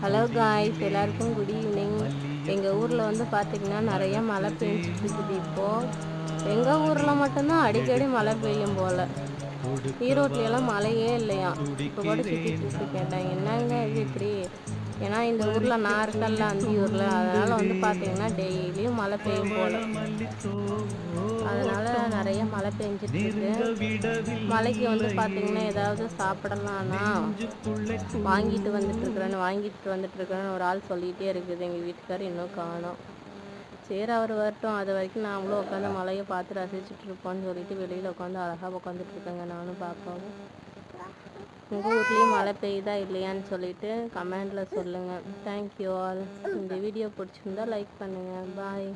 Hello guys, எல்லாருக்கும் good evening. எங்கள் ஊரில் வந்து பார்த்திங்கன்னா நிறைய மழை பெஞ்சிட்டு இருக்குது. இப்போது எங்கள் ஊரில் மட்டும்தான் அடிக்கடி மழை பெய்யும் போல். ஈரோட்லையெல்லாம் மழையே இல்லையா. இப்போ கூட சித்தி கேட்டேன், என்னங்க இது இப்படி? ஏன்னா இந்த ஊரில் நான் இருக்கல அந்தியூரில், அதனால் வந்து பார்த்திங்கன்னா டெய்லியும் மழை பெய்யும் போல். அதனால் நிறைய மழை பெஞ்சிட்டு இருக்கு. மழைக்கு வந்து பார்த்திங்கன்னா ஏதாவது சாப்பிடலான்னா வாங்கிட்டு வந்துட்டுருக்குறேன்னு ஒரு ஆள் சொல்லிகிட்டே இருக்குது. எங்கள் வீட்டுக்கார் இன்னும் காணோம். சரி, அவர் வரட்டும், அது வரைக்கும் நாங்களும் உட்காந்து மழையை பார்த்து ரசிச்சுட்டு இருப்போம்னு சொல்லிட்டு வெளியில் உட்காந்து அழகாக உட்காந்துட்ருக்கேங்க நானும் பாப்பாவும். உங்கள் ஊர்லேயும் மழை பெய்யுதா இல்லையான்னு சொல்லிட்டு கமெண்டில் சொல்லுங்கள். Thank you all. இந்த வீடியோ பிடிச்சிருந்தா லைக் பண்ணுங்கள். பாய்.